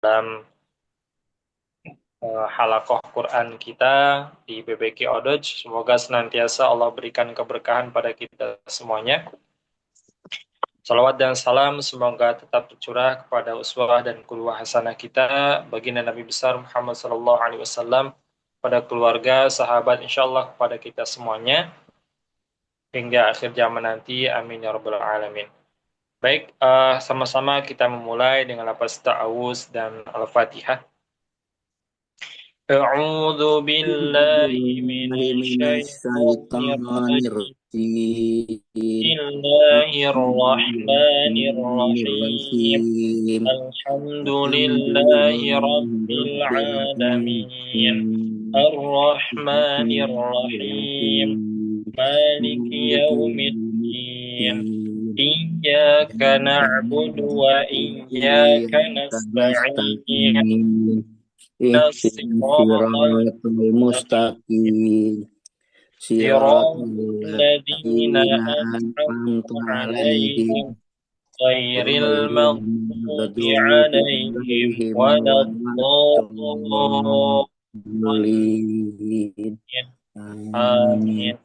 dalam halaqah Quran kita di BBQ Odoj. Semoga senantiasa Allah berikan keberkahan pada kita semuanya. Salawat dan salam semoga tetap tercurah kepada uswah dan qudwah hasanah kita, baginda Nabi besar Muhammad sallallahu alaihi wasallam, pada keluarga, sahabat, insyaallah kepada kita semuanya hingga akhir zaman nanti. Amin ya rabbal alamin. Baik, sama-sama kita memulai dengan lafaz ta'awuz dan al-Fatihah. أعوذ بالله من بالله من الشيطان الشيطان الرجيم. بسم الرجيم الله بسم الله الرحمن الرحمن الرحيم. الرحيم الحمد الحمد لله لله رب رب العالمين. العالمين الرحمن الرحمن الرحيم. الرحيم مالك مالك يوم يوم الدين. الدين إياك إياك نعبد نعبد وإياك وإياك نستعين. نستعين اهدنا الصراط الصراط المستقيم صراط صراط الذين الذين أنعمت أنعمت عليهم عليهم غير غير المغضوب المغضوب عليهم عليهم ولا ولا الضالين. الضالين آمين. آمين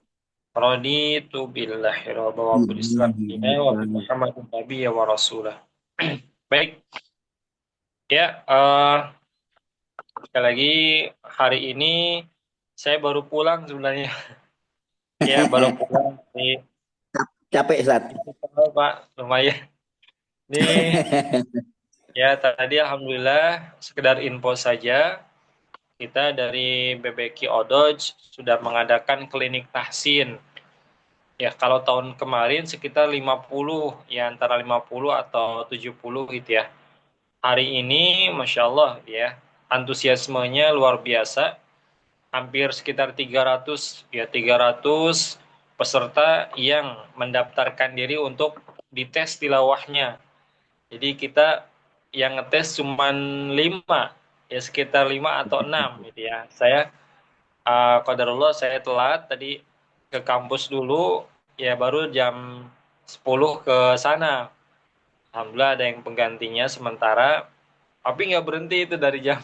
رضيت بالله ربا وبالإسلام دينا وبمحمد نبيا ورسولا. Baik, ya, sekali lagi hari ini saya baru pulang sebenarnya. Ya, baru pulang dari capek Sat. Pak, lumayan. Nih, ya tadi alhamdulillah sekedar info saja, kita dari BBQ Odoj sudah mengadakan klinik tahsin. Ya, kalau tahun kemarin sekitar 50, ya antara 50 atau 70 gitu ya. Hari ini Masya Allah ya, antusiasmenya luar biasa. Hampir sekitar 300, ya 300 peserta yang mendaftarkan diri untuk dites tilawahnya. Jadi kita yang ngetes cuma 5, ya sekitar 5 atau 6 gitu ya. Saya qadarullah saya telat tadi ke kampus dulu, ya baru jam 10 ke sana. Alhamdulillah ada yang penggantinya sementara, tapi nggak berhenti itu dari jam.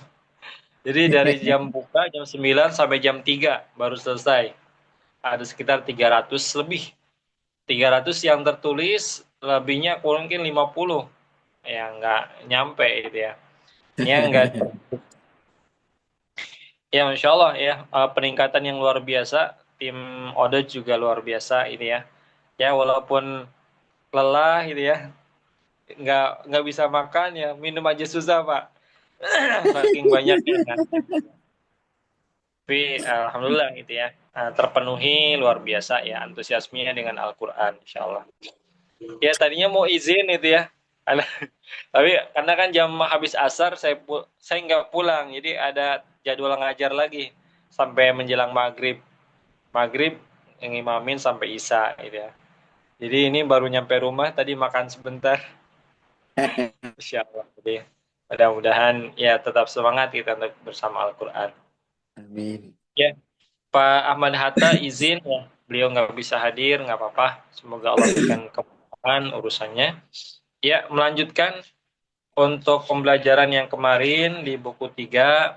Jadi dari jam buka jam 9 sampai jam 3 baru selesai. Ada sekitar 300 lebih. 300 yang tertulis, lebihnya kurang mungkin 50. Ya nggak nyampe itu ya. Ya nggak. Ya Masya Allah ya, peningkatan yang luar biasa. Tim Oda juga luar biasa ini ya. Ya walaupun lelah gitu ya, nggak bisa makan ya, minum aja susah Pak. Saking banyaknya kan. Tapi alhamdulillah gitu ya, terpenuhi luar biasa ya antusiasmenya dengan Al-Quran insya Allah. Ya tadinya mau izin itu ya, tapi karena kan jam habis asar saya nggak pulang, jadi ada jadwal ngajar lagi sampai menjelang maghrib. Maghrib ngimamin sampai isya gitu ya. Jadi ini baru nyampe rumah tadi, makan sebentar. Insya Allah. Jadi mudah-mudahan ya tetap semangat kita untuk bersama Al-Quran. Amin. Ya, Pak Ahmad Hatta izin ya, beliau nggak bisa hadir, nggak apa-apa. Semoga Allah berikan kemudahan urusannya. Ya, melanjutkan untuk pembelajaran yang kemarin di buku 3,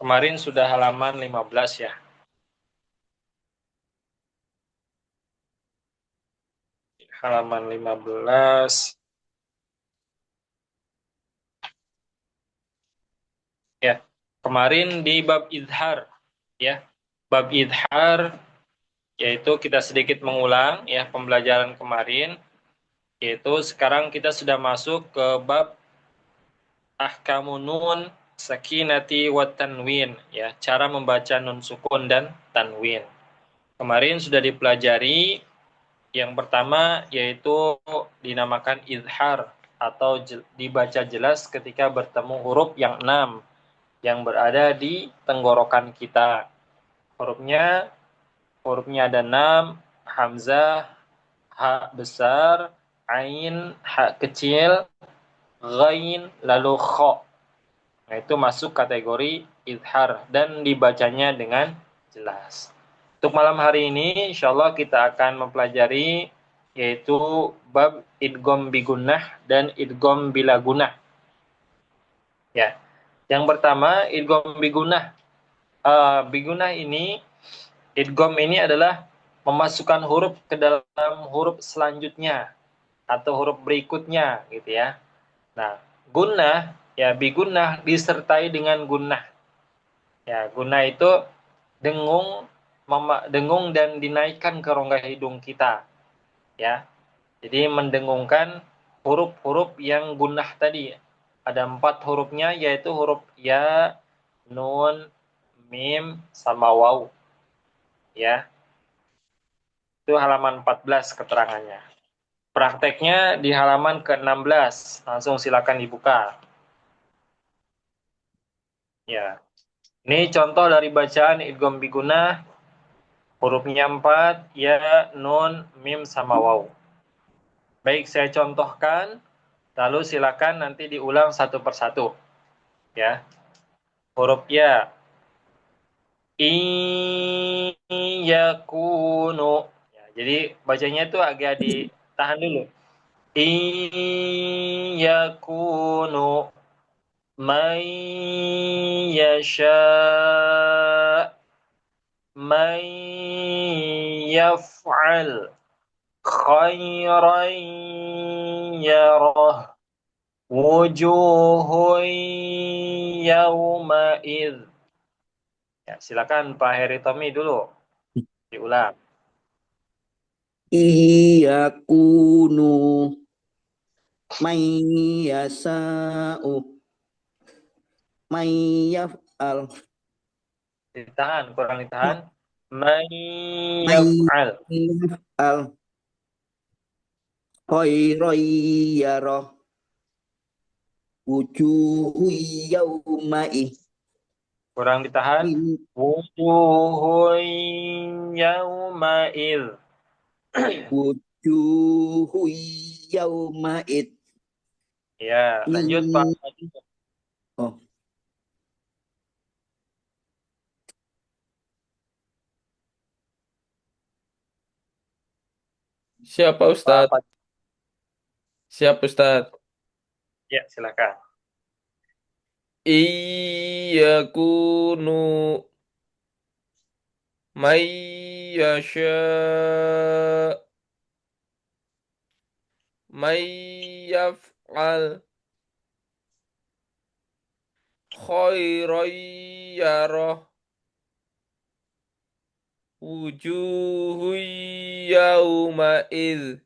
kemarin sudah halaman 15 ya. Halaman 15. Ya, kemarin di bab idhar ya. Bab idhar yaitu kita sedikit mengulang ya pembelajaran kemarin, yaitu sekarang kita sudah masuk ke bab ahkamun nun sakinati wa tanwin ya, cara membaca nun sukun dan tanwin. Kemarin sudah dipelajari yang pertama yaitu dinamakan izhar atau dibaca jelas ketika bertemu huruf yang 6 yang berada di tenggorokan kita. Hurufnya hurufnya ada 6, hamzah, ha besar, ain, ha kecil, ghain, lalu kha. Nah, itu masuk kategori izhar dan dibacanya dengan jelas. Untuk malam hari ini, insya Allah kita akan mempelajari yaitu bab idgham bigunnah dan idgham bila gunnah. Ya. Yang pertama idgham bigunah. Bigunah ini idgham ini adalah memasukkan huruf ke dalam huruf selanjutnya atau huruf berikutnya gitu ya. Nah, gunnah ya bigunnah disertai dengan gunnah. Ya, gunnah itu dengung dengung dan dinaikkan ke rongga hidung kita ya. Jadi mendengungkan huruf-huruf yang gunnah tadi. Ada 4 hurufnya yaitu huruf ya, nun, mim, sama waw. Ya, itu halaman 14 keterangannya. Prakteknya di halaman ke-16. Langsung silakan dibuka. Ya, ini contoh dari bacaan idgham bigunah. Hurufnya 4, ya, nun, mim, sama waw. Baik, saya contohkan. Lalu silakan nanti diulang satu persatu. Ya, huruf ya. Iyakunu. Ya, jadi bacanya itu agak ditahan dulu. Iyakunu man yasha man yaf'al khairan yarah wujuhun yawma'id. Ya, silakan Pak Heri Tommy dulu diulang. Iyakunu mayyasa'u mayyaf'al Ditahan, kurang ditahan. Man yaf'al. mayyaf'al khairan yarah wujuhu yawma'i Kurang ditahan. Wujuhun yawma'il. wujuhu yawma'id Ya, lanjut Pak. oh Siapa Ustadz? Pak. Siap Ustadz. Ya, silakan. Iyakunu may yasha may yaf'al khairan yarah wujuhu yawma'id.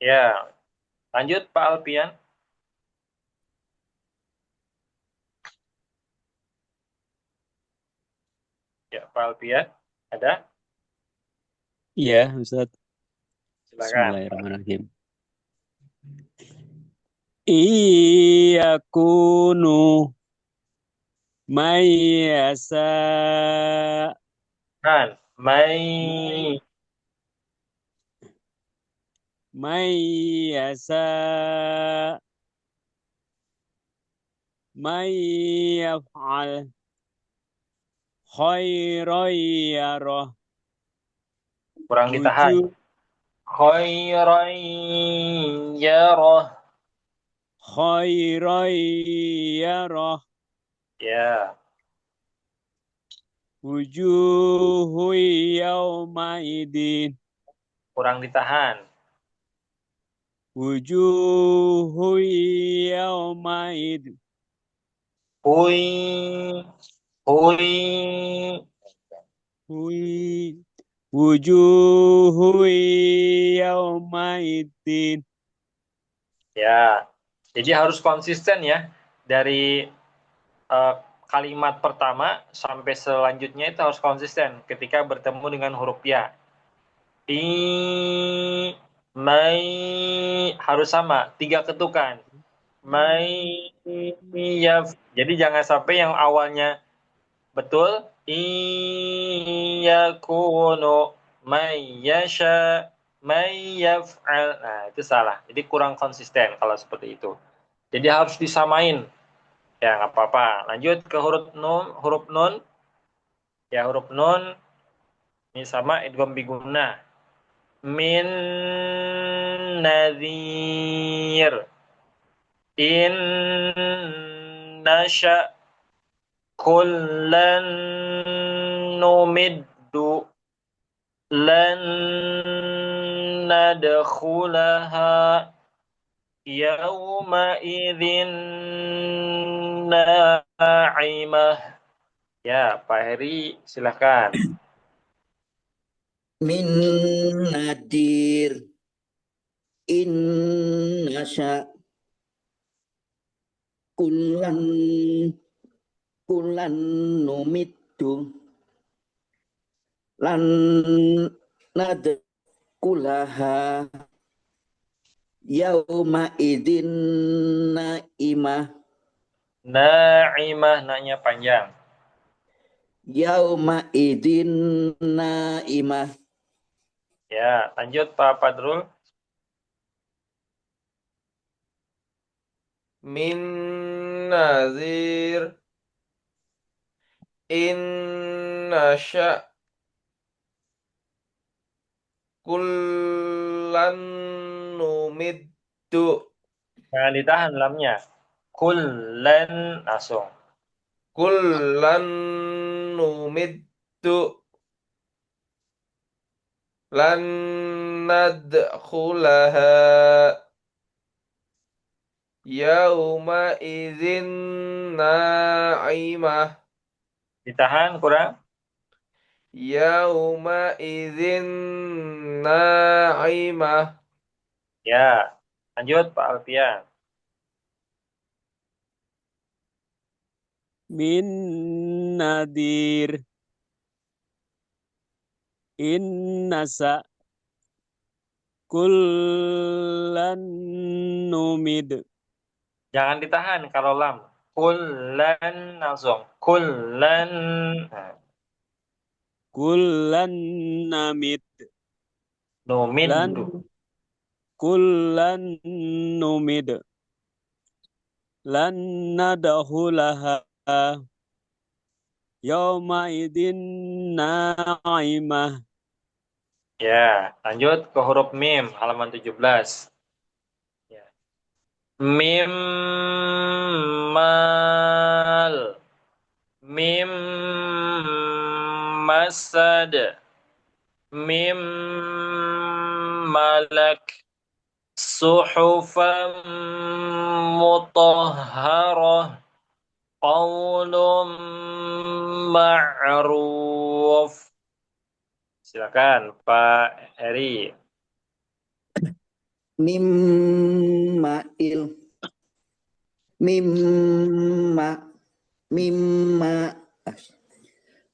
Ya, lanjut Pak Alpian. Ya, Pak Alpian. Ada? Iya, Ustaz. Silakan. Bismillahirrahmanirrahim. Iyakunu mayyasa Nah, mai mayyasa mayyaf'al khairan yarah kurang ditahan. wujuh Khairan yarah. khairan yarah Ya, wujuhu yawmaidin kurang ditahan. wujuhu yawmaid Hui, hui. hui wujuhu yawmaidin. Ya, jadi harus konsisten ya dari eh, kalimat pertama sampai selanjutnya itu harus konsisten ketika bertemu dengan huruf ya. I, mai harus sama, 3 ketukan. Mai, ya. Jadi jangan sampai yang awalnya betul. Iyakunu may yasha may yaf'al. Nah, itu salah. Jadi kurang konsisten kalau seperti itu. Jadi harus disamain. Ya, nggak apa-apa. Lanjut ke huruf nun. Ya, huruf nun ini sama idgham bigunnah. Min nadhir. In nasha kullan numiddu lan nadkhulaha yawma idzin na'imah. Ya, Pak Heri, silakan. Min nadir. In nasya. Kulan. Kulan numiddu. Lan nadkulaha. Yauma idin naimah. Na'imah, nanya panjang. Yauma idin naimah. Ya, lanjut Pak Padrul. Min nazir. In nasya kullan numiddu. Jangan ditahan lamnya. Kullan langsung. Kullan numiddu. Lan nadkhulaha yauma idzin na'imah. Ditahan kurang. Yauma idzin na'imah. Ya, lanjut Pak Alfian. Min nadir. In nasa. Kullan numid. Jangan ditahan kalau lam. Kullan langsung. Kullan. Nah, Kullan namid. Lan. numiddu. Kullan numid. Lan nadkhulaha yawma idin na'imah. Ya, lanjut ke huruf mim halaman 17. Ya. Mim mal. Mim masad. Mim malak. Suhufan mutahharah. Qaulun ma'ruf. Silakan Pak Heri. Mimmail. Mimma. Mimma.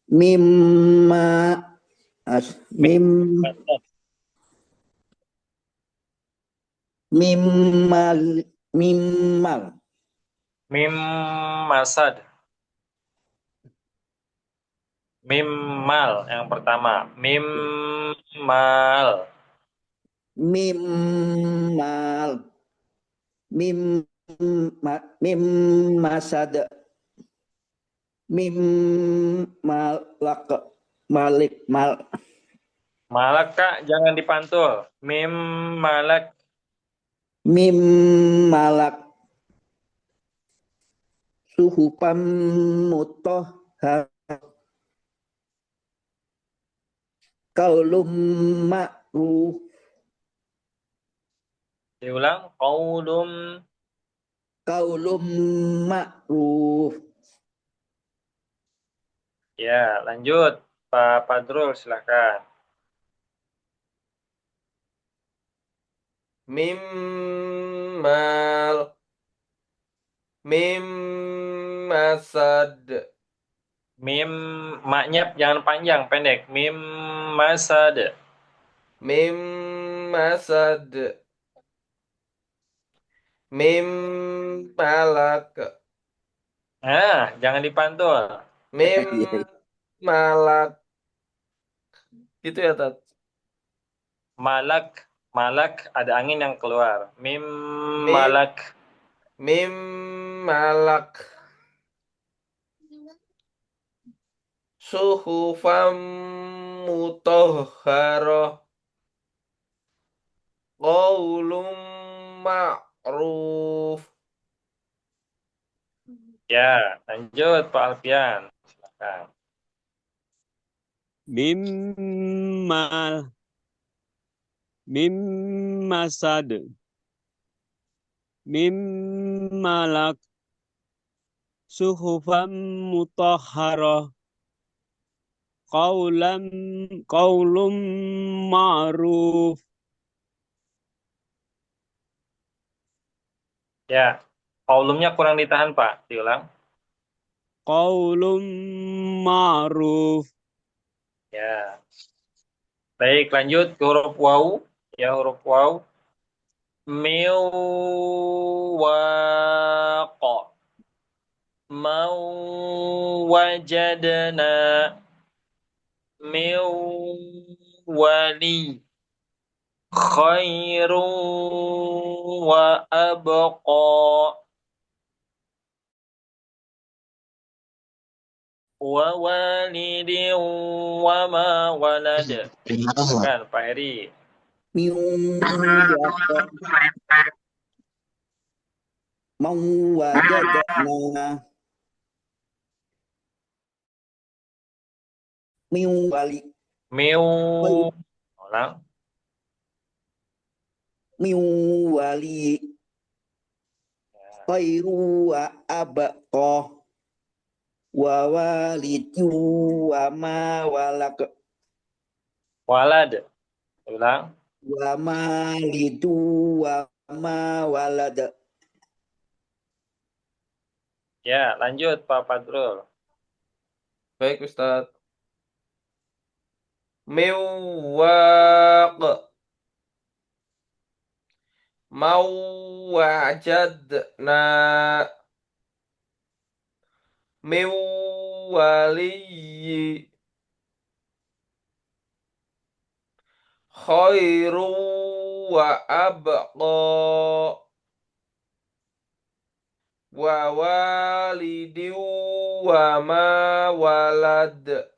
Mimma. Mim. Mimmal. Mimmal. Mim masad. Mim mal yang pertama. Mim mal. Mimmal. Mim. Mim masad. Mim malak. Malik. Mal. Malak Kak, jangan dipantul. Mim malak. Mim malak. Suhufan mutahhar. Qaulum ma'ruf. Diulang. Qaulum. Qaulum ma'ruf. Ya, lanjut. Pak Padrul, silakan. Mim mal. Mim masad. Mim maknya jangan panjang, pendek. Mim masad. Mim masad. Mim malak. Nah, jangan dipantul. Mim malak. Gitu ya, Tat? Malak, malak ada angin yang keluar. Mim Mim. malak. Mim malak. Suhufam mutahharah. Qaulum ma'ruf. Ya, lanjut Pak Alfian. Silakan. Mimmal mimmasad mimmalak suhufan mutahharah qaulum ma'ruf. Ya, qaulumnya kurang ditahan Pak. Diulang. Qaulum ma'ruf. Ya. Baik, lanjut ke huruf waw. Ya, huruf waw. Miwaqa. Mau wajadna. Miwali. Khairu wa abqa. Wa walidin wa ma walad. Kan Pak Heri. Mau wajadna min wali Miu. Ulang. min wali khairu wa abqa wa walidu wa ma walak Walad. Ulang. wa malidu wa ma walad. Ya, lanjut Pak Padrul. Baik, Ustadz. Miwaq. Mau wajadna. Miwaliyi. Khairu wa abqa. Wa walidin wa ma walad.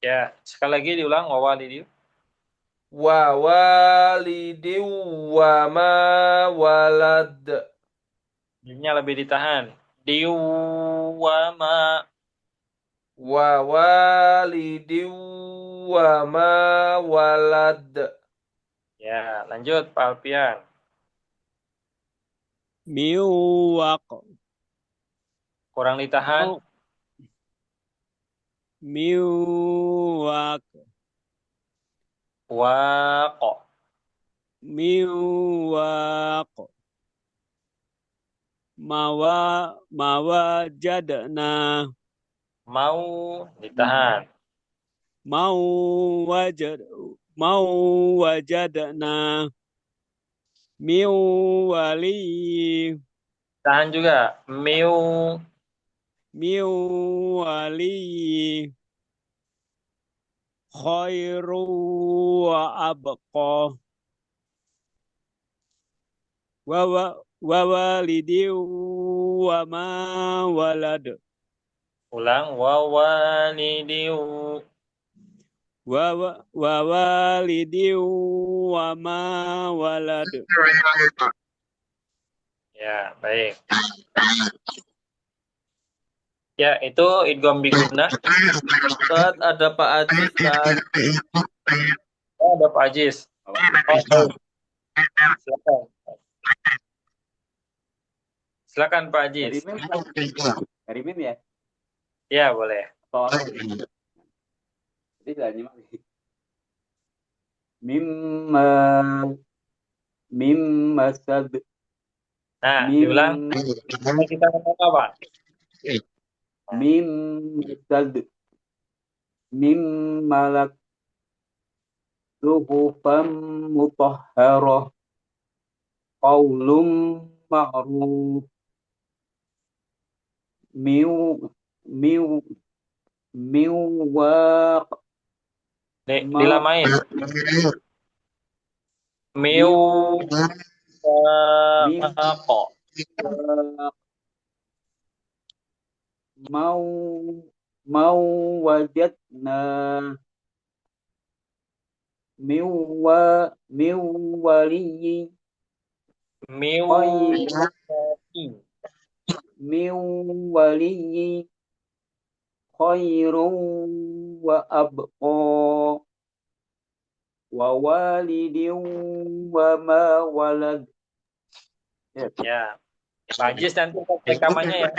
Ya, sekali lagi diulang wawalidi. Wa walidin wa ma walad. Dimnya lebih ditahan. Diu wa ma. Wa walidin wa ma walad. Ya, lanjut Pak Alfian. Miwaq. Kurang ditahan. Miwaq. Waqo. Miwaq. Mawajadna. Mau ditahan. Mau wajadna min wali Tahan juga. Miu. min wali khairu wa abqa wa walidi wa ma walad Ulang. Wawalidiu. wa walidi wa ma walad. Ya, baik. Ya, itu idgham bigunnah. Ustadz, ada Pak Aziz, Ustadz. Oh, ada Pak Aziz. Oh, silakan. Silakan Pak Aziz. Dari mim ya? Ya, boleh. Jadi nyimak. Mimma sad. Nah, diulang. Kita ngomong apa? Mimma sad. Mimmalak suhufan mutahharah qaulum ma'ruf miwaq Dilamain. Miu waqo. mau wajadna miwaliyi Miwali. min waliyyi khairun wa abqa wa walidin wa ma walad. Ya. Pak Ajis nanti rekamannya ya.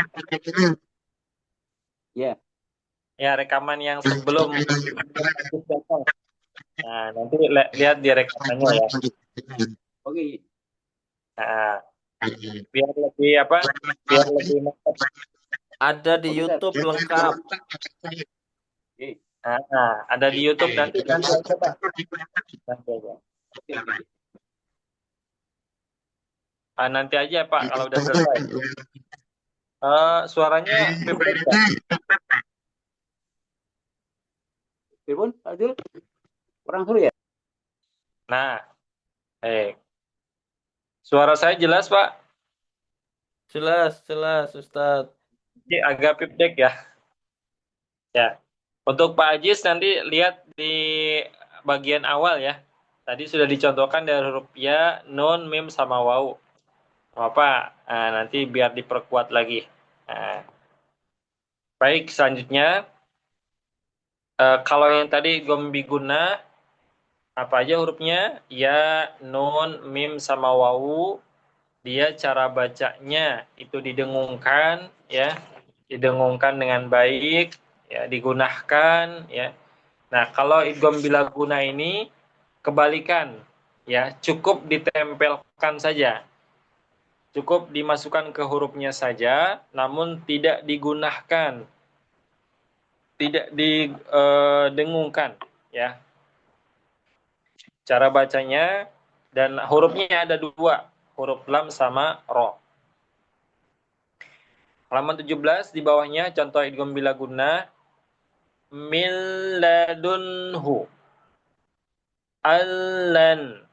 Ya. Ya, rekaman yang sebelum Ajis datang. Nah, nanti lihat di rekamannya ya. Oke. Nah, biar lebih apa? Biar lebih mantap. Ada di Oke, YouTube lengkap. Oke. Nah, ada di YouTube nanti aja Pak. Nanti aja. Nanti aja Pak kalau udah selesai. Suaranya feedback ya? Pripun, Pak Jul? Kurang seru ya? Nah, suara saya jelas Pak? Jelas, Ustadz. Ini agak feedback ya. Ya. Untuk Pak Ajis nanti lihat di bagian awal ya. Tadi sudah dicontohkan dari huruf ya, nun, mim, sama waw. Apa? Nanti biar diperkuat lagi. Baik, selanjutnya. Kalau yang tadi gombiguna, apa aja hurufnya? Ya, nun, mim, sama waw. Dia cara bacanya itu didengungkan, ya. Didengungkan dengan baik, ya, digunakan, ya. Nah, kalau idgham bila guna ini kebalikan, ya, cukup ditempelkan saja. Cukup dimasukkan ke hurufnya saja, namun tidak digunakan, tidak didengungkan, ya. Cara bacanya dan hurufnya ada dua, huruf lam sama ro. Halaman 17 di bawahnya contoh idgham bila guna min ladunhu allan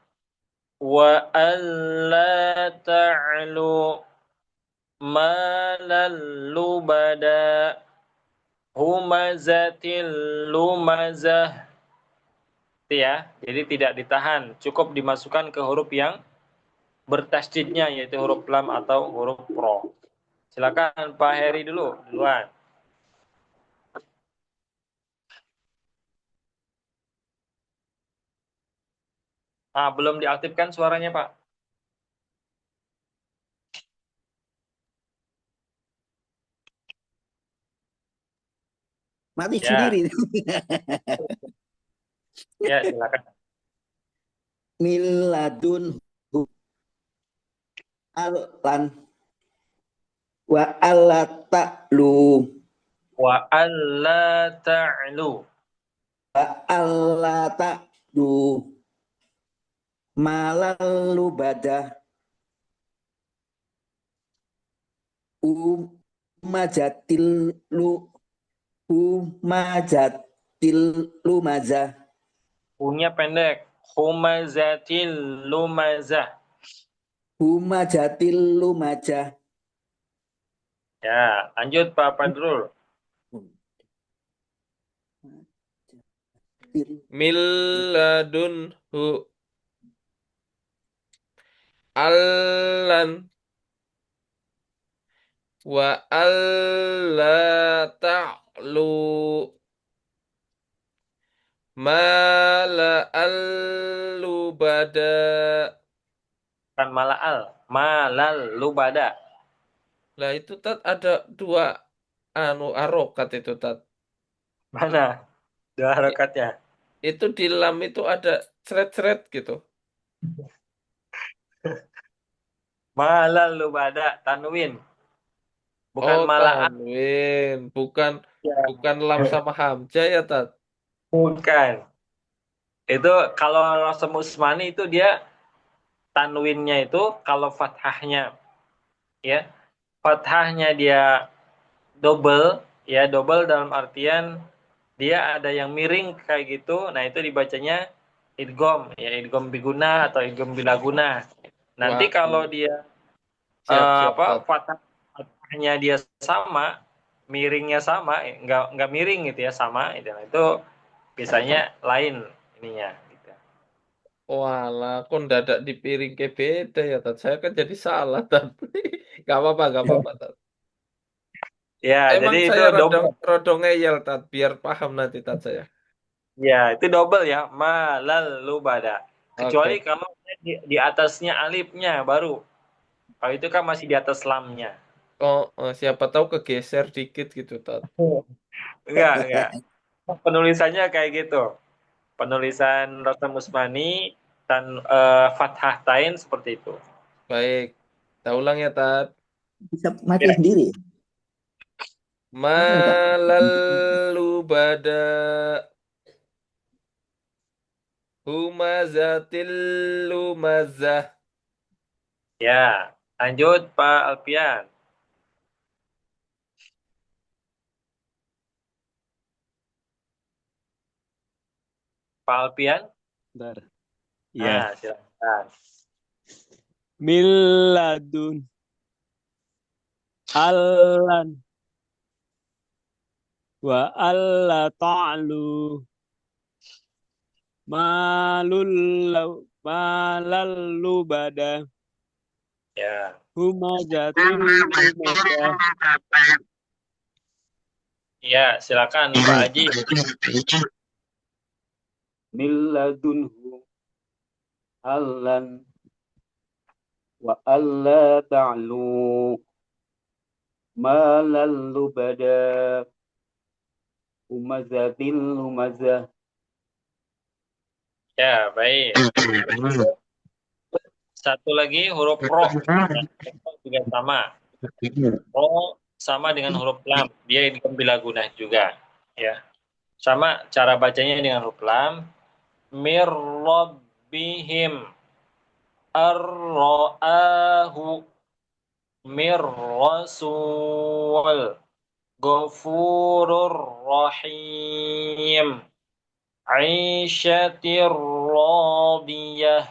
wa alla ta'lu malal lubada humazatil lumazah. Itu ya, jadi tidak ditahan, cukup dimasukkan ke huruf yang bertasydidnya yaitu huruf lam atau huruf ro. Silakan Pak Heri duluan. Belum diaktifkan suaranya Pak. Mati Ya. sendiri. Ya, silakan. Miladun alan wa alla ta'lu Wa alla ta'lu wa alla ta'lu malal lubadah umajatil lumazah. punya pendek. Humazatil lumazah. Humajatil lumazah. Ya, lanjut Pak Padrul. Milladunhu allan wa alla ta'lu mala al-lubada. Kan malal lubada. Lah itu tat ada dua arokat itu tat. Mana? Dua harokatnya. Itu di lam itu ada seret-seret gitu. Malal lubada tanwin. Bukan Oh, mala'al. tanwin, bukan Ya. bukan lam sama hamzah ya tat. Bukan. Itu kalau Rasam Usmani itu dia tanwinnya itu kalau fathahnya ya. Fathahnya dia double, ya double dalam artian dia ada yang miring kayak gitu. Nah, itu dibacanya idgham, ya idgham biguna atau idgham bilaguna. Nanti Wah, kalau dia siap tat. fathahnya dia sama, miringnya sama, nggak miring gitu ya, sama itu. Nah, itu biasanya lain ininya gitu. Walah, kok ndadak di piring ke beda ya, Tat. Saya kan jadi salah, Tat. Gak apa-apa, gak apa-apa, Tat. Ya, jadi Emang itu saya double. rodong ngeyel, Tat, biar paham nanti, Tat, saya. Ya, itu double ya. Lalu bada. Kecuali Oke. kalau di atasnya alifnya baru. Kalau itu kan masih di atas lamnya. Siapa tahu kegeser dikit gitu, Tat. Enggak. Penulisannya kayak gitu. Penulisan Rostam Usmani dan Fathah Tain seperti itu. Baik. Kita ulang ya, Tat. Bisa mati Ya, sendiri. Apa enggak? Malalu bada humazatil lumazah. ya. Lanjut Pak Alpian. Pak Alpian. Bentar. Nah, Ya. silakan. Miladun. Allan. Wa alla ta'lu. Malalu bada. Ya. Humazatil lumada. Ya, silakan Pak Haji. Min ladunhu allan wa alla ta'lu ma lallu bada umazatil lumazah. Ya, baik. Satu lagi huruf ro. Juga sama. Ro sama dengan huruf lam. Dia bila gunah juga. Ya. Sama cara bacanya dengan huruf lam. Mir rabbihim ar-ra'ahu mir rasul ghafurur rahim aisyatir radiyah.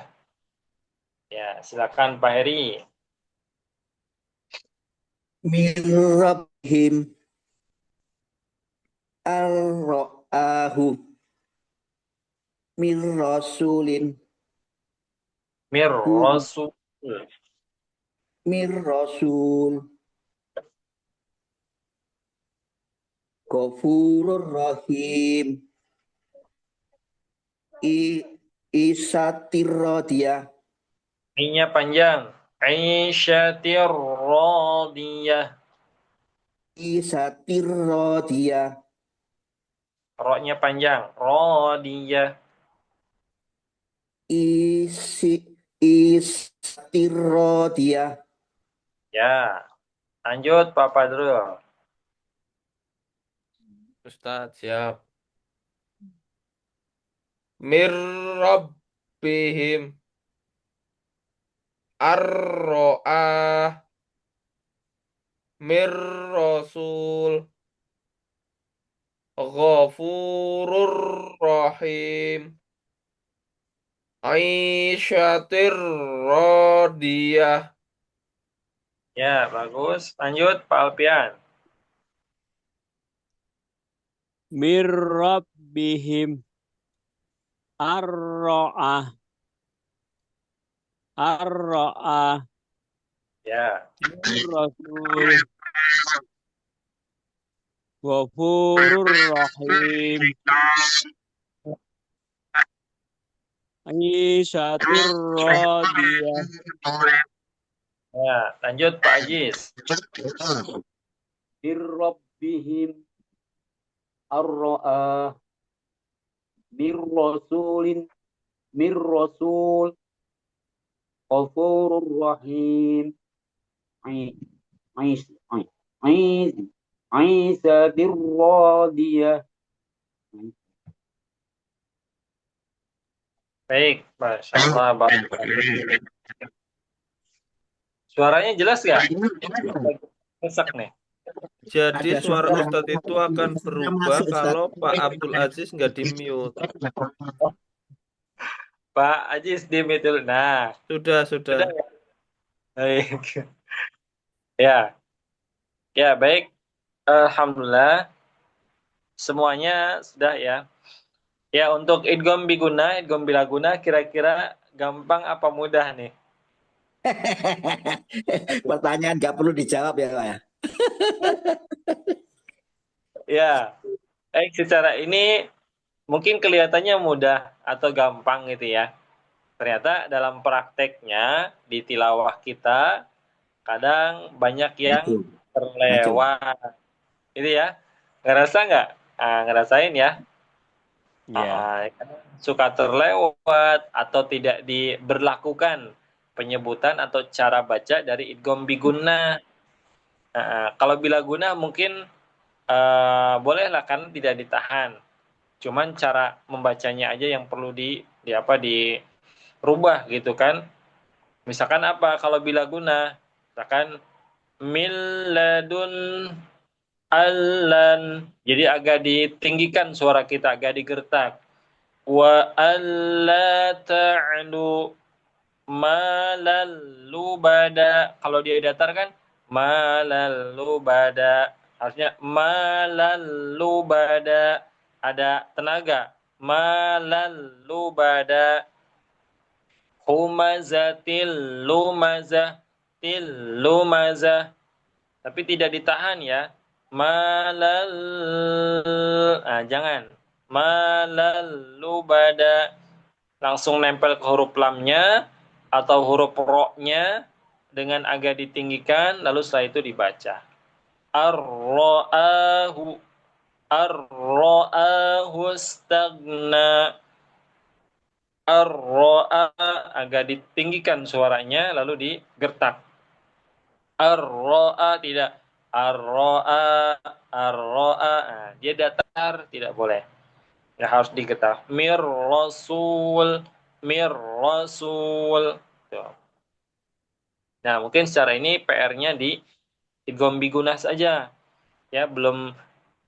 Ya, silakan Pak Heri. Min rabbihim ar-ra'ahu min rasulin Mir hu rasul. min rasul ghafurur rahim isatir radiyah I-nya panjang. Aisyatir radiyah. isatir radiyah Ro-nya panjang. Radiyah. isatir radiyah Ya, lanjut Pak Padrul. Ustaz, siap. Mir rabbihim ar-ra'ah mir rasul ghafurur rahim aisyatir radiyah. Ya, bagus. Lanjut Pak Alpian. Mir rabbihim ar-ra'ah. Ar-ra'ah. Ya, Rasul. Ghafurur rahim. Aisyatir radiyah. ya. Lanjut Pak Ajis. Bir rabbihim ar-ra'ah bir rasulin mir rasul ghafurur rahim ai ais ai ais Isa dirradiyah. Baik, Masya Allah. Suaranya jelas nggak? Sesak nih. Jadi ada suara suara Ustadz itu akan berubah masuk, Ustaz. kalau Pak Abdul Aziz nggak di mute. Pak Ajis di middle. Nah, Sudah. sudah ya? Baik. Ya, ya baik. Alhamdulillah. Semuanya sudah ya. Ya, untuk idgham biguna, idgham bilaguna kira-kira gampang apa mudah nih? Pertanyaan nggak perlu dijawab ya, Pak ya. Ya, secara ini mungkin kelihatannya mudah atau gampang gitu ya. Ternyata dalam prakteknya di tilawah kita kadang banyak yang Maju, maju. terlewat. Itu ya. Ngerasa nggak? Ngerasain ya. Ya. Suka terlewat atau tidak diberlakukan penyebutan atau cara baca dari idgham biguna. Kalau bilaguna mungkin bolehlah kan tidak ditahan. Cuman cara membacanya aja yang perlu dirubah gitu kan. Misalkan apa kalau bilaguna? Misalkan milladun allan. Jadi agak ditinggikan suara kita, agak digertak. Wa alla ta'lu malalubada. Kalau dia datar kan malalubada. Harusnya malalubada. Ada tenaga. Malalubada. Humazatil lumazah. Til lumazah. Tapi tidak ditahan ya. Malal. Jangan. Malalubada. Langsung nempel ke huruf lamnya atau huruf ro-nya dengan agak ditinggikan, lalu setelah itu dibaca. Ar-ra'ahu stagna. Ar-ra'a agak ditinggikan suaranya lalu digertak. Ar-ra'a tidak. Ar-ra'a. Dia datar tidak boleh. Ya harus digetar. Mir rasul. Tuh. Nah, mungkin secara ini PR-nya di idgham biguna saja. Ya, belum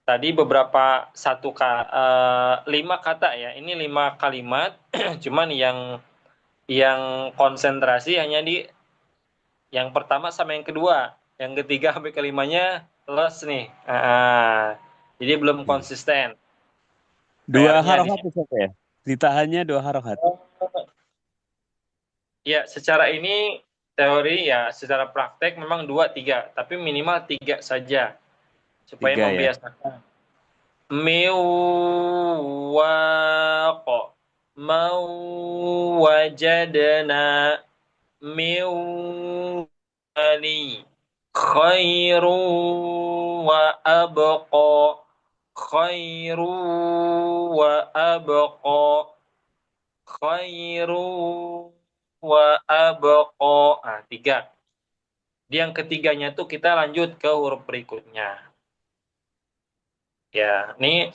tadi beberapa 5 kata ya. Ini 5 kalimat, cuman yang konsentrasi hanya di yang pertama sama yang kedua. Yang ketiga sampai kelimanya les nih. Jadi belum konsisten. Dua PR-nya di harokat Ustaz ya. Ditahannya 2 harokat. Ya, secara ini teori ya, secara praktek memang 2, 3, tapi minimal 3 saja supaya 3 ya. membiasakan. Miwaq, mawajadna, miwali, khairu wa abqa, khairu wa abqa, khairu wa abqa. 3. Yang ketiganya tuh kita lanjut ke huruf berikutnya. Ya, ini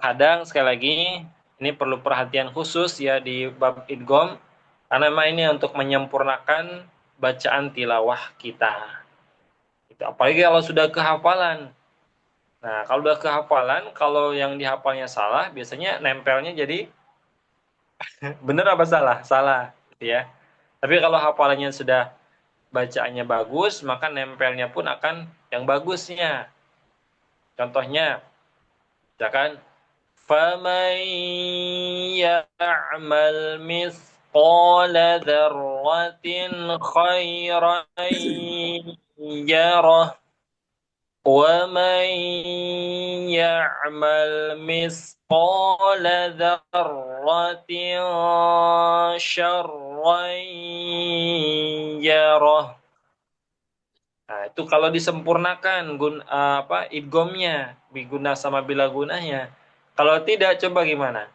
kadang sekali lagi ini perlu perhatian khusus ya di bab idgham karena memang ini untuk menyempurnakan bacaan tilawah kita. Itu apalagi kalau sudah kehafalan. Nah, kalau sudah kehafalan, kalau yang dihafalnya salah, biasanya nempelnya jadi benar apa salah? Salah, gitu ya. Tapi kalau hafalannya sudah bacaannya bagus, maka nempelnya pun akan yang bagusnya. Contohnya, misalkan فَمَنْ يَعْمَلْ مِثْقَالَ ذَرَّةٍ خَيْرًا يَرَهُ وَمَنْ يَعْمَلْ مِثْقَالَ ذَرَّةٍ شَرًّا يَرَهُ. Nah, itu kalau disempurnakan idghamnya, biguna sama bilagunanya. Kalau tidak, coba gimana?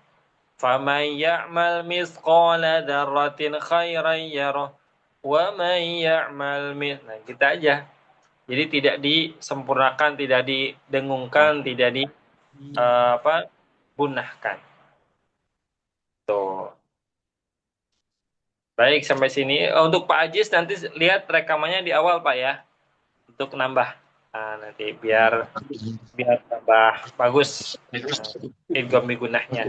Faman ya'mal mithqala dzarratin khairan yarah wa man ya'mal nah, kita aja. Jadi tidak disempurnakan, tidak didengungkan, tidak bunahkan. Tuh. Baik, sampai sini. Untuk Pak Ajis nanti lihat rekamannya di awal, Pak ya. Untuk nambah. Nanti biar tambah bagus idgham bigunahnya.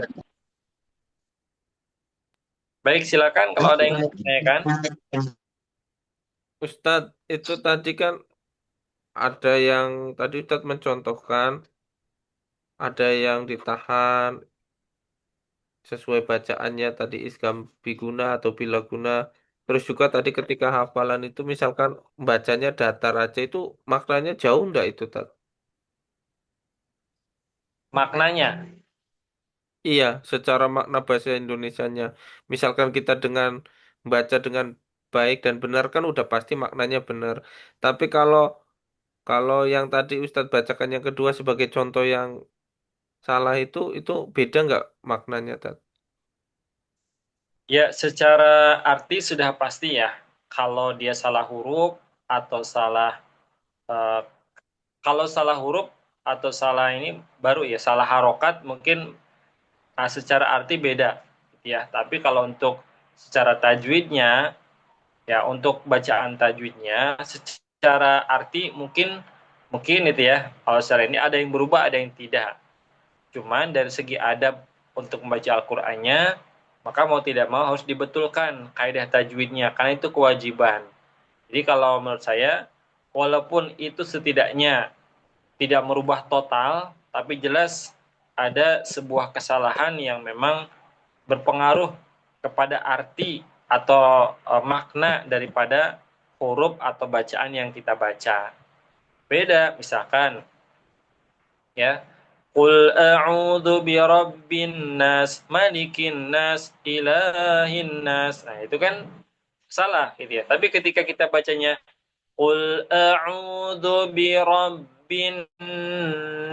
Baik, silakan kalau ada yang mau ditanyakan. Ustadz, itu tadi kan ada yang tadi Ustadz mencontohkan, ada yang ditahan, sesuai bacaannya tadi isgam biguna atau bilaguna. Terus juga tadi ketika hafalan itu misalkan bacanya datar aja itu maknanya jauh enggak itu Tat? Maknanya, Iya, secara makna bahasa Indonesianya. Misalkan kita dengan baca dengan baik dan benar kan udah pasti maknanya benar. Tapi kalau kalau yang tadi Ustadz bacakan yang kedua sebagai contoh yang salah itu beda nggak maknanya, Tat? ya secara arti sudah pasti ya. Kalau dia salah huruf atau salah eh, kalau salah huruf atau salah ini baru ya salah harokat mungkin secara arti beda gitu ya. Tapi kalau untuk secara tajwidnya ya untuk bacaan tajwidnya secara arti mungkin mungkin itu ya. Kalau secara ini ada yang berubah ada yang tidak. Cuman dari segi adab untuk membaca Al-Qur'annya maka mau tidak mau harus dibetulkan kaidah tajwidnya karena itu kewajiban. Jadi kalau menurut saya walaupun itu setidaknya tidak merubah total, tapi jelas ada sebuah kesalahan yang memang berpengaruh kepada arti atau makna daripada huruf atau bacaan yang kita baca. Beda, misalkan ya, Qul a'udzu birabbin nas, malikin nas, ilahin nas. Nah, itu kan salah gitu ya. Tapi ketika kita bacanya Qul a'udzu birabbin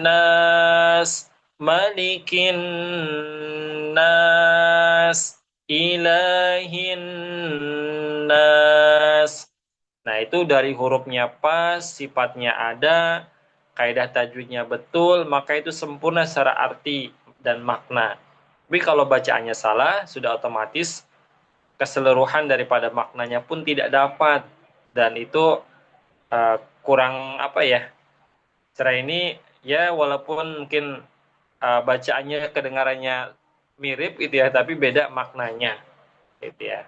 nas malikin nas ilahin nas. Nah, itu dari hurufnya pas, sifatnya ada, kaidah tajwidnya betul, maka itu sempurna secara arti dan makna. Tapi kalau bacaannya salah, sudah otomatis keseluruhan daripada maknanya pun tidak dapat. Dan itu kurang apa ya? Secara ini ya walaupun mungkin bacaannya kedengarannya mirip gitu ya, tapi beda maknanya gitu ya.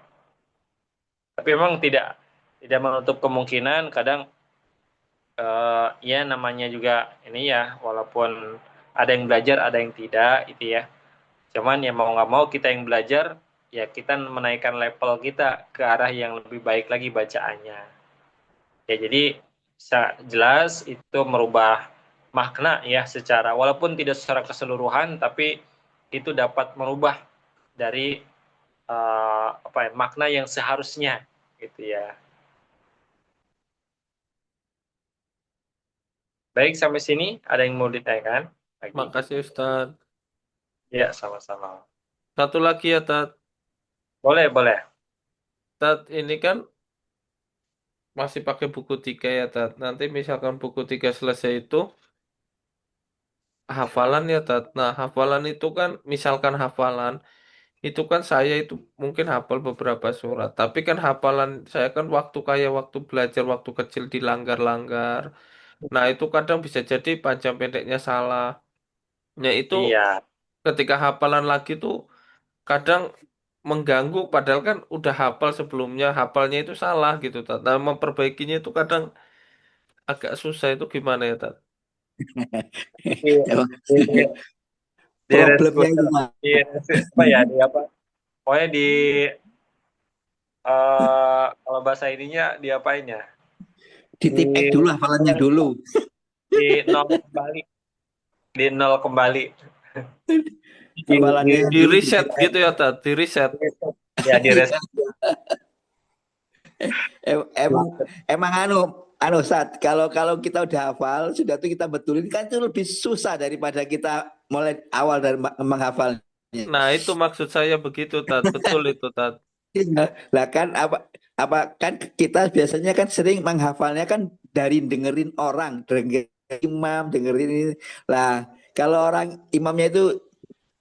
Tapi memang tidak menutup kemungkinan kadang ya namanya juga ini ya walaupun ada yang belajar ada yang tidak itu ya. Cuman ya mau nggak mau kita yang belajar ya kita menaikkan level kita ke arah yang lebih baik lagi bacaannya. Ya jadi jelas itu merubah makna ya secara walaupun tidak secara keseluruhan tapi itu dapat merubah dari apa ya, makna yang seharusnya gitu ya. Baik sampai sini ada yang mau ditanyakan lagi? Makasih Ustadz. Ya sama-sama. Satu lagi ya, Tat. Boleh boleh. Tat, ini kan masih pakai buku 3 ya, Tat. Nanti misalkan buku 3 selesai itu hafalan ya, Tat. Nah, hafalan itu kan misalkan hafalan itu kan saya itu mungkin hafal beberapa surat, tapi kan hafalan saya kan waktu kayak waktu belajar waktu kecil dilanggar-langgar. Nah, itu kadang bisa jadi panjang pendeknya salah. Nah, itu Iya. ketika hafalan lagi tuh kadang mengganggu padahal kan udah hafal sebelumnya, hafalnya itu salah gitu, Tat. Nah, memperbaikinya itu kadang agak susah itu gimana ya, Tat? Di, Emang di, di problemnya itu Mas. apa ya di apa? Pokoknya di kalau bahasa ininya diapain ya? Ditipek dulu hafalannya dulu. Di nol kembali, di nol kembali. Hafalannya Di dulu reset ditipek. gitu ya, Tat, di reset. Ya di reset. Emang anu Sat, kalau kita udah hafal, sudah tuh kita betulin kan itu lebih susah daripada kita mulai awal dari menghafalnya. Nah, itu maksud saya begitu, Tat. Betul itu, Tat. Iya. Lah kan apa kan kita biasanya kan sering menghafalnya kan dari dengerin orang, dengerin imam, dengerin ini. Lah, kalau orang imamnya itu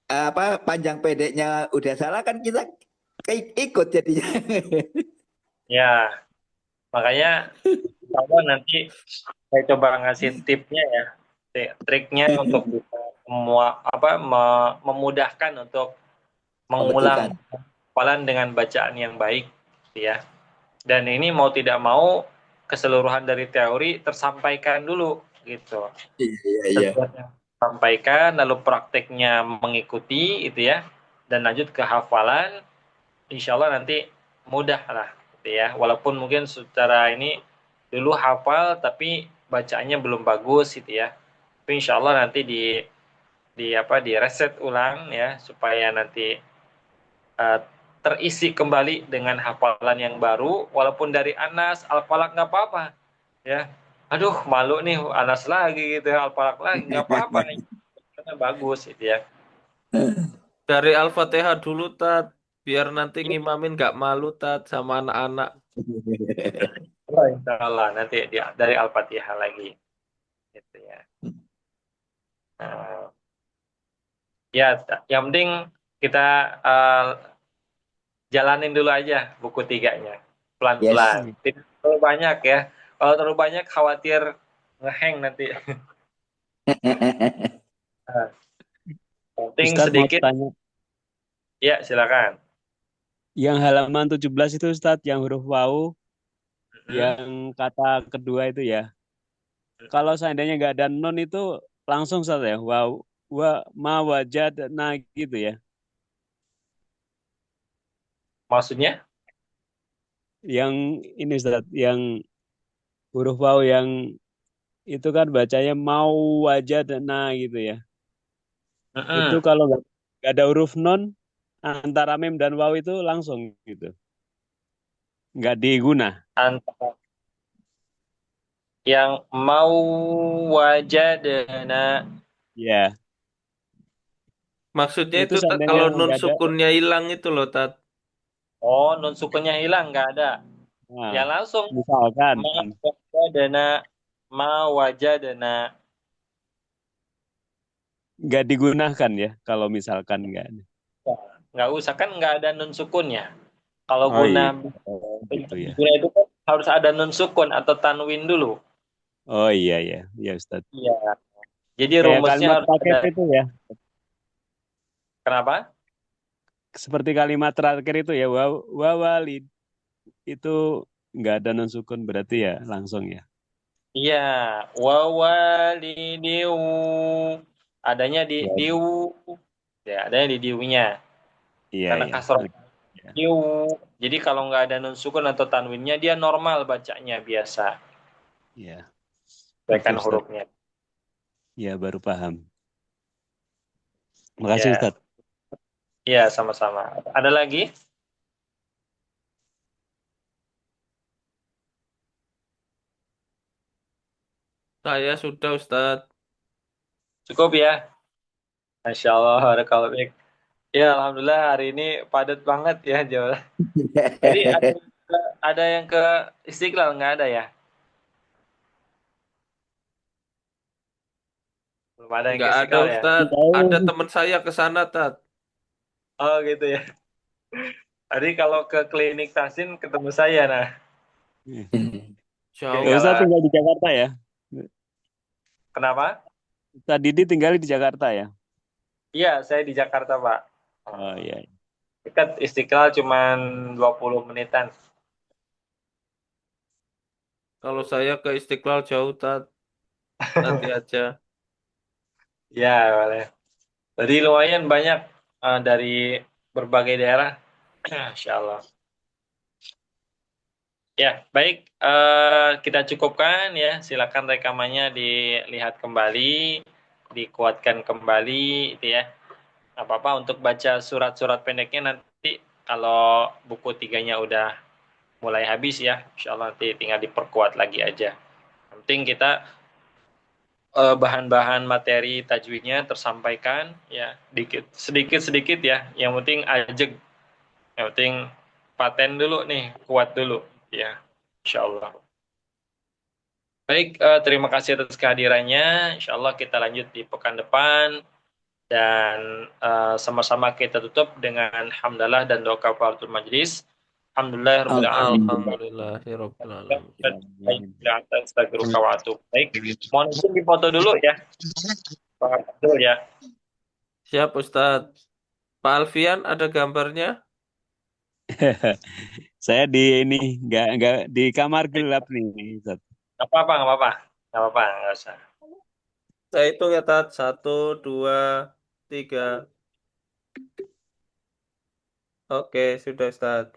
apa panjang pendeknya udah salah kan kita ikut jadinya. Ya, makanya kalau nanti saya coba ngasih tipsnya ya, triknya untuk bisa memudahkan untuk mengulang Betulkan. hafalan dengan bacaan yang baik, gitu ya. Dan ini mau tidak mau keseluruhan dari teori tersampaikan dulu, gitu. Iya, iya. Sampaikan, lalu prakteknya mengikuti, itu ya. dan lanjut ke hafalan, insya Allah nanti mudah lah, gitu ya. Walaupun mungkin secara ini dulu hafal tapi bacaannya belum bagus, gitu ya. Tapi insya Allah nanti di reset ulang ya supaya nanti uh, terisi kembali dengan hafalan yang baru. Walaupun dari Anas, Al-Falaq nggak apa-apa, ya. Aduh, malu nih Anas lagi gitu, Al-Falaq lagi nggak apa-apa, karena bagus, gitu ya. Dari Al-Fatihah dulu, Tat. Biar nanti ngimamin gak malu, Tat, sama anak-anak. Oh, insya Allah nanti dari Al-Fatihah lagi, gitu ya. Nah, ya, yang penting kita uh, jalanin dulu aja buku tiganya, Yes. pelan-pelan. Tidak terlalu banyak ya. Kalau terlalu banyak khawatir ngeheng nanti. Nah, penting Ustadz mau sedikit, tanya, ya silakan. yang halaman 17 itu Ustadz, yang huruf wau, Hmm. yang kata kedua itu ya. Kalau seandainya nggak ada non itu langsung Ustadz ya, wau, ma wajad nah gitu ya. Maksudnya? Yang ini Ustadz, yang huruf wau yang itu kan bacanya mau wajad nah gitu ya. Itu Mm-mm. kalau nggak ada huruf non antara mem dan waw itu langsung gitu, nggak diguna. Antara yang mau wajadana. Ya, Maksudnya itu itu, Tat, seandainya kalau nun nggak ada. sukunnya hilang itu loh, Tat. Oh, nun sukunnya hilang, nggak ada. Nah, Ya langsung misalkan ma wajadana, ma wajadana. nggak digunakan ya, kalau misalkan nggak ada. Nggak usah, kan nggak ada nun sukunnya. Kalau Oh iya, oh gitu ya. guna itu kan harus ada nun sukun atau tanwin dulu. Oh iya ya, ya Ustadz. Iya. Jadi Kayak rumusnya kalimat harus terakhir ada. itu ya, Kenapa? seperti kalimat terakhir itu ya, wawalid itu nggak ada non sukun berarti ya langsung ya. Iya. Wawalidiu. Adanya di Ya, diu. Ya, adanya di diunya. iya Karena ya. kasroh Ya, diu. Jadi kalau nggak ada nun sukun atau tanwinnya, dia normal bacanya biasa. ya. Oke Bacaan Ustadz. hurufnya. Ya baru paham. Makasih Ya, Ustadz. iya sama-sama. Ada lagi? Saya sudah, Ustadz. Cukup ya? Masya Allah, kalau baik. Ya, Alhamdulillah hari ini padat banget ya, Jawa. Jadi ada yang ke Istiqlal nggak ada ya? Belum ada yang ke Nggak ada, Istiqlal ya? Ustadz. Ada Tahu. teman saya ke sana, Tat. Oh gitu ya. Tadi kalau ke klinik Tasin ketemu saya, nah Ya, Jauh. Ustadz ketinggalan. tinggal di Jakarta ya. Kenapa? Ustadz Didi tinggal di Jakarta ya. Iya, saya di Jakarta, Pak. Oh iya. Dekat Istiqlal cuman 20 menitan. Kalau saya ke Istiqlal jauh, Tat. Nanti aja. Ya, boleh. Jadi lumayan banyak dari berbagai daerah. Insya Allah. Ya, baik. Kita cukupkan ya. Silakan rekamannya dilihat kembali, dikuatkan kembali, itu ya. Nggak apa-apa untuk baca surat-surat pendeknya nanti kalau buku tiganya udah mulai habis ya. Insya Allah nanti tinggal diperkuat lagi aja. Yang penting kita bahan-bahan materi tajwidnya tersampaikan ya, sedikit ya. Yang penting ajeg, yang penting paten dulu nih, kuat dulu ya. Insya Allah. Baik, terima kasih atas kehadirannya. Insya Allah kita lanjut di pekan depan dan sama-sama kita tutup dengan hamdalah dan doa kafaratul majlis. Alhamdulillahirabbil alamin. Alhamdulillahirrahmanirrahim. Astagfirullah wa atubu ilaik. Mohon izin dipoto dulu ya. Pak Abdul ya. Siap, Ustadz. Pak Alfian, ada gambarnya? Saya di ini nggak di kamar gelap nih Ustadz. Nggak apa-apa, nggak apa-apa. Nggak apa-apa, nggak usah. Saya hitung ya, Tat. 1, 2, 3. Oke, sudah Ustaz.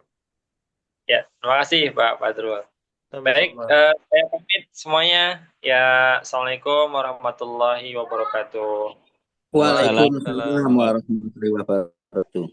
Ya, terima kasih Pak Badrul. Baik, Sama-sama. saya pamit semuanya. Ya, Assalamualaikum warahmatullahi wabarakatuh. Waalaikumsalam Waalaikumsalam. warahmatullahi wabarakatuh.